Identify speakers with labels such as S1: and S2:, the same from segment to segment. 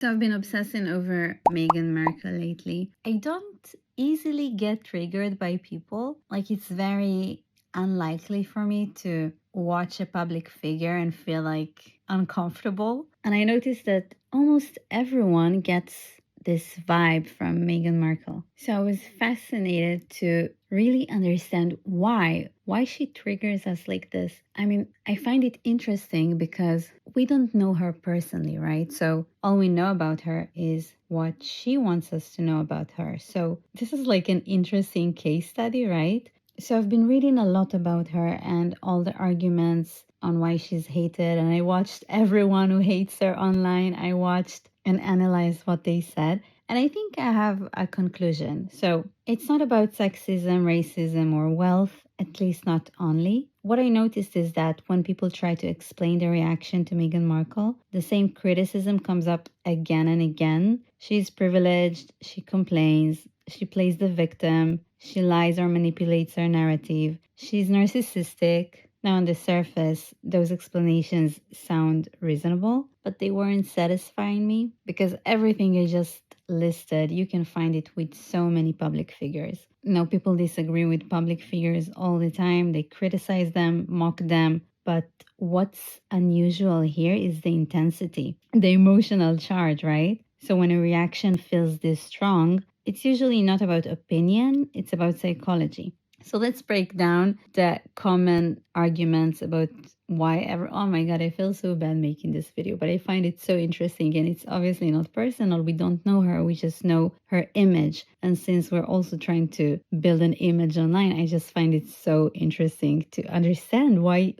S1: So I've been obsessing over Meghan Markle lately. I don't easily get triggered by people. Like, it's very unlikely for me to watch a public figure and feel like uncomfortable. And I noticed that almost everyone gets this vibe from Meghan Markle. So I was fascinated to really understand why she triggers us like this. I mean, I find it interesting because we don't know her personally, right? So all we know about her is what she wants us to know about her. So this is like an interesting case study, right? So I've been reading a lot about her and all the arguments on why she's hated, and I watched everyone who hates her online. I watched and analyzed what they said. And I think I have a conclusion. So it's not about sexism, racism, or wealth, at least not only. What I noticed is that when people try to explain their reaction to Meghan Markle, the same criticism comes up again and again. She's privileged, she complains, she plays the victim, she lies or manipulates her narrative, she's narcissistic. Now, on the surface, those explanations sound reasonable, but they weren't satisfying me because everything I just listed, you can find it with so many public figures. Now, people disagree with public figures all the time, they criticize them, mock them, but what's unusual here is the intensity, the emotional charge, right? So when a reaction feels this strong, it's usually not about opinion, it's about psychology. So let's break down the common arguments about oh my god, I feel so bad making this video, but I find it so interesting, and it's obviously not personal. We don't know her, we just know her image. And since we're also trying to build an image online, I just find it so interesting to understand why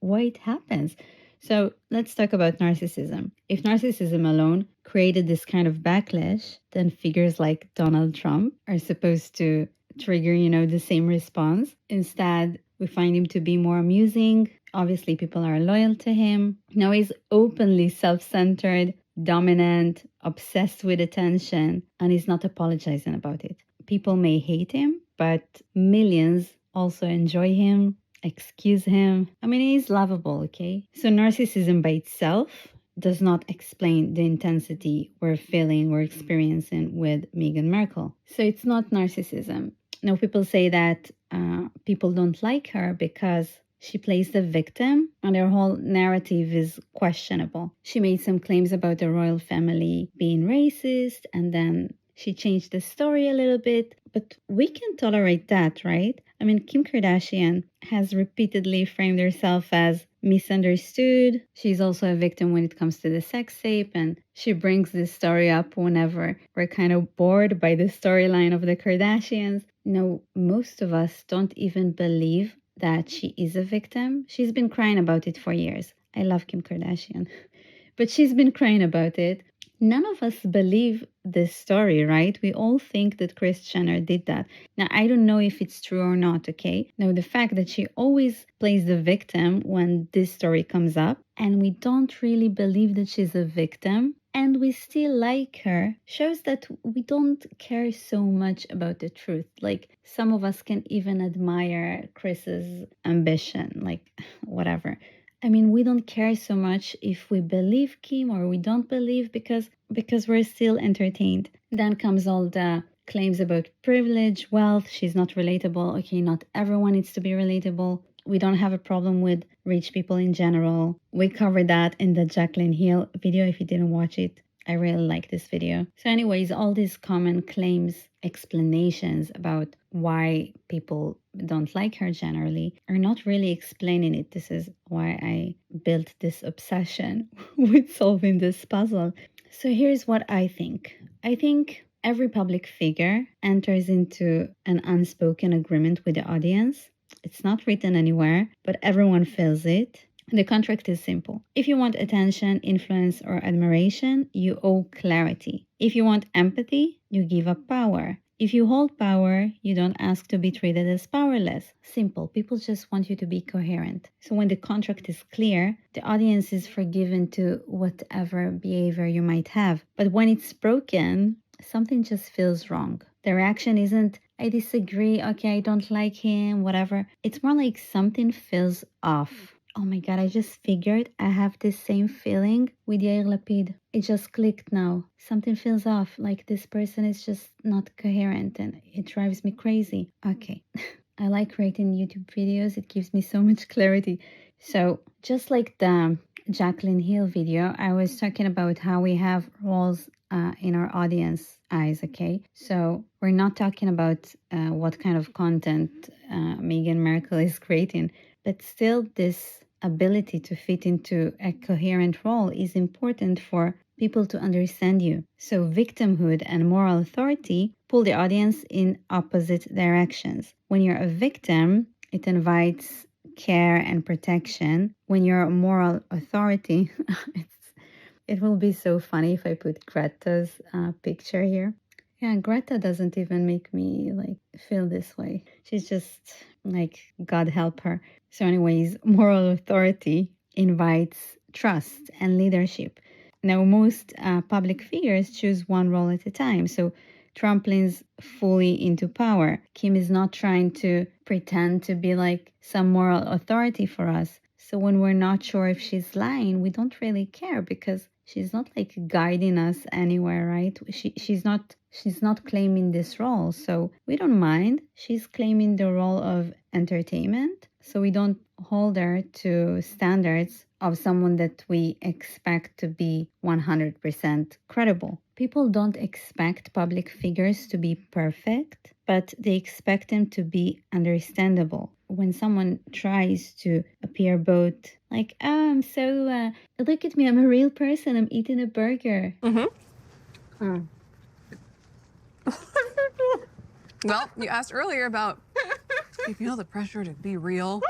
S1: it happens. So let's talk about narcissism. If narcissism alone created this kind of backlash, then figures like Donald Trump are supposed to trigger, the same response. Instead, we find him to be more amusing. Obviously, people are loyal to him. Now he's openly self-centered, dominant, obsessed with attention, and he's not apologizing about it. People may hate him, but millions also enjoy him, excuse him. I mean, he's lovable, okay? So narcissism by itself does not explain the intensity we're experiencing with Meghan Markle. So it's not narcissism. Now, people say that people don't like her because she plays the victim and her whole narrative is questionable. She made some claims about the royal family being racist, and then she changed the story a little bit, but we can tolerate that, right? I mean, Kim Kardashian has repeatedly framed herself as misunderstood. She's also a victim when it comes to the sex tape, and she brings this story up whenever we're kind of bored by the storyline of the Kardashians. No, most of us don't even believe that she is a victim. She's been crying about it for years. I love Kim Kardashian, but she's been crying about it. None of us believe this story, right? We all think that Kris Jenner did that. Now, I don't know if it's true or not, okay? Now, the fact that she always plays the victim when this story comes up, and we don't really believe that she's a victim, and we still like her, shows that we don't care so much about the truth. Like, some of us can even admire Chris's ambition, like, whatever. I mean, we don't care so much if we believe Kim or we don't believe because we're still entertained. Then comes all the claims about privilege, wealth. She's not relatable. Okay, not everyone needs to be relatable. We don't have a problem with rich people in general. We covered that in the Jaclyn Hill video. If you didn't watch it, I really like this video. So anyways, all these common claims, explanations about why people don't like her generally are not really explaining it. This is why I built this obsession with solving this puzzle. So here's what I think. I think every public figure enters into an unspoken agreement with the audience. It's not written anywhere, but everyone feels it. The contract is simple. If you want attention, influence, or admiration, you owe clarity. If you want empathy, you give up power. If you hold power, you don't ask to be treated as powerless. Simple. People just want you to be coherent. So when the contract is clear, the audience is forgiven to whatever behavior you might have. But when it's broken, something just feels wrong. The reaction isn't, I disagree, okay, I don't like him, whatever. It's more like something feels off. oh my God, I just figured I have the same feeling with Yair Lapid. It just clicked now. Something feels off, like this person is just not coherent and it drives me crazy. Okay. I like creating YouTube videos. It gives me so much clarity. So just like the Jacqueline Hill video, I was talking about how we have roles in our audience eyes, okay? So we're not talking about what kind of content Meghan Markle is creating, but still this ability to fit into a coherent role is important for people to understand you. So victimhood and moral authority pull the audience in opposite directions. When you're a victim, it invites care and protection. When you're a moral authority, it will be so funny if I put Greta's picture here. Yeah, Greta doesn't even make me like feel this way. She's just like, God help her. So anyways, moral authority invites trust and leadership. Now, most public figures choose one role at a time. So Trump leans fully into power. Kim is not trying to pretend to be like some moral authority for us. So when we're not sure if she's lying, we don't really care because she's not like guiding us anywhere, right? She's not claiming this role, so we don't mind. She's claiming the role of entertainment, so we don't hold her to standards of someone that we expect to be 100% credible. People don't expect public figures to be perfect, but they expect them to be understandable. When someone tries to appear both like, oh, I'm so, look at me, I'm a real person, I'm eating a burger.
S2: Well, you asked earlier about you feel the pressure to be real.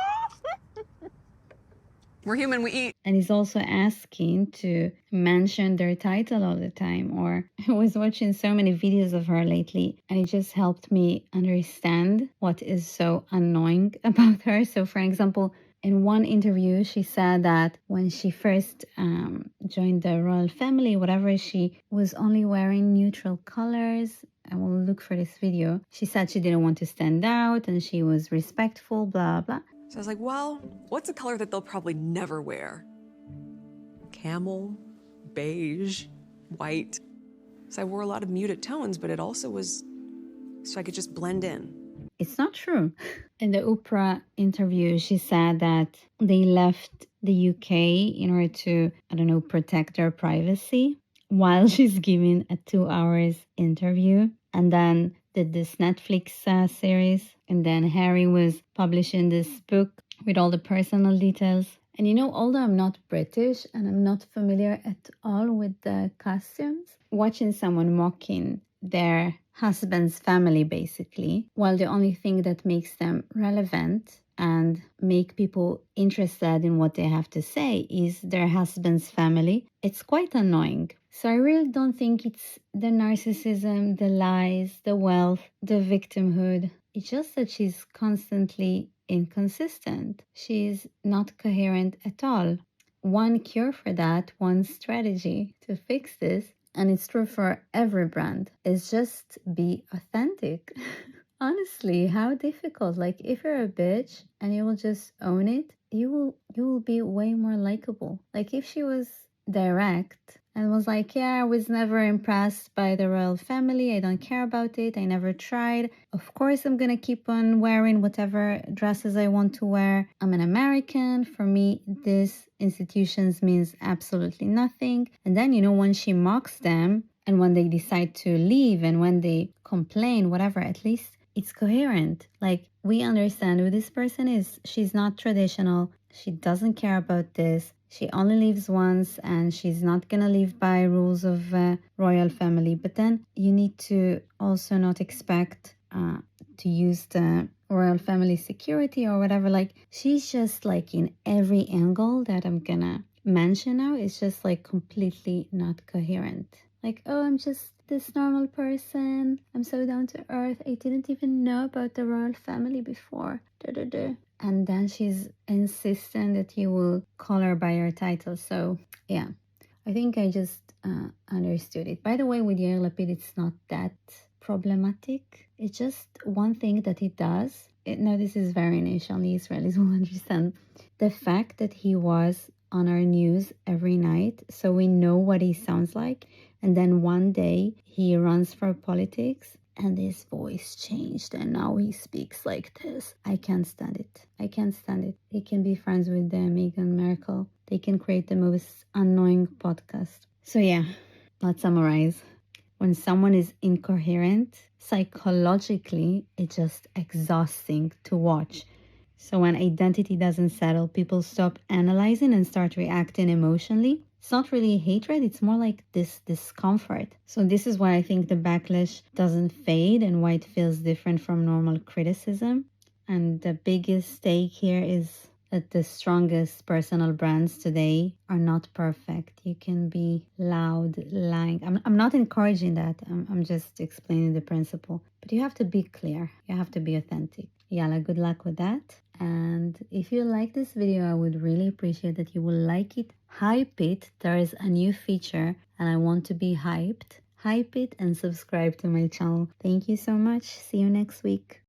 S2: We're human, we eat.
S1: And he's also asking to mention their title all the time. Or I was watching so many videos of her lately, and it just helped me understand what is so annoying about her. So, for example, in one interview, she said that when she first joined the royal family, whatever, she was only wearing neutral colors. I will look for this video. She said she didn't want to stand out and she was respectful, blah, blah.
S2: So I was like, well, what's a color that they'll probably never wear? Camel, beige, white. So I wore a lot of muted tones, but it also was so I could just blend in.
S1: It's not true. In the Oprah interview, she said that they left the UK in order to, I don't know, protect their privacy while she's giving a 2 hours interview. And then did this Netflix series. And then Harry was publishing this book with all the personal details. And you know, although I'm not British and I'm not familiar at all with the costumes, watching someone mocking their husband's family, basically, while the only thing that makes them relevant and make people interested in what they have to say is their husband's family, it's quite annoying. So I really don't think it's the narcissism, the lies, the wealth, the victimhood. It's just that she's constantly inconsistent. She's not coherent at all. One cure for that, one strategy to fix this, and it's true for every brand, is just be authentic. Honestly, how difficult? Like, if you're a bitch and you will just own it, you will be way more likable. Like, if she was direct and was like, yeah, I was never impressed by the royal family, I don't care about it, I never tried, of course I'm gonna keep on wearing whatever dresses I want to wear, I'm an American, for me this institutions means absolutely nothing. And then, you know, when she mocks them and when they decide to leave and when they complain, whatever, at least it's coherent. Like, we understand who this person is. She's not traditional. She doesn't care about this. She only lives once and she's not gonna live by rules of royal family. But then you need to also not expect to use the royal family security or whatever. Like, she's just like in every angle that I'm gonna mention now, it's just like completely not coherent. Like, oh, I'm just this normal person. I'm so down to earth. I didn't even know about the royal family before. And then she's insistent that you will call her by her title. So, yeah, I think I just understood it. By the way, with Yair Lapid, it's not that problematic. It's just one thing that he does no, this is very niche, only Israelis will understand. The fact that he was on our news every night, so we know what he sounds like, and then one day he runs for politics and his voice changed and now he speaks like this. I can't stand it. I can't stand it. He can be friends with Meghan Markle. They can create the most annoying podcast. So yeah, let's summarize. When someone is incoherent, psychologically, it's just exhausting to watch. So when identity doesn't settle, people stop analyzing and start reacting emotionally. It's not really hatred, it's more like this discomfort. So this is why I think the backlash doesn't fade and why it feels different from normal criticism. And the biggest stake here is that the strongest personal brands today are not perfect. You can be loud, lying. I'm not encouraging that. I'm just explaining the principle. But you have to be clear. You have to be authentic. Yalla, good luck with that. And if you like this video, I would really appreciate that you will like it, hype it. There is a new feature and I want to be hyped. Hype it and subscribe to my channel. Thank you so much. See you next week.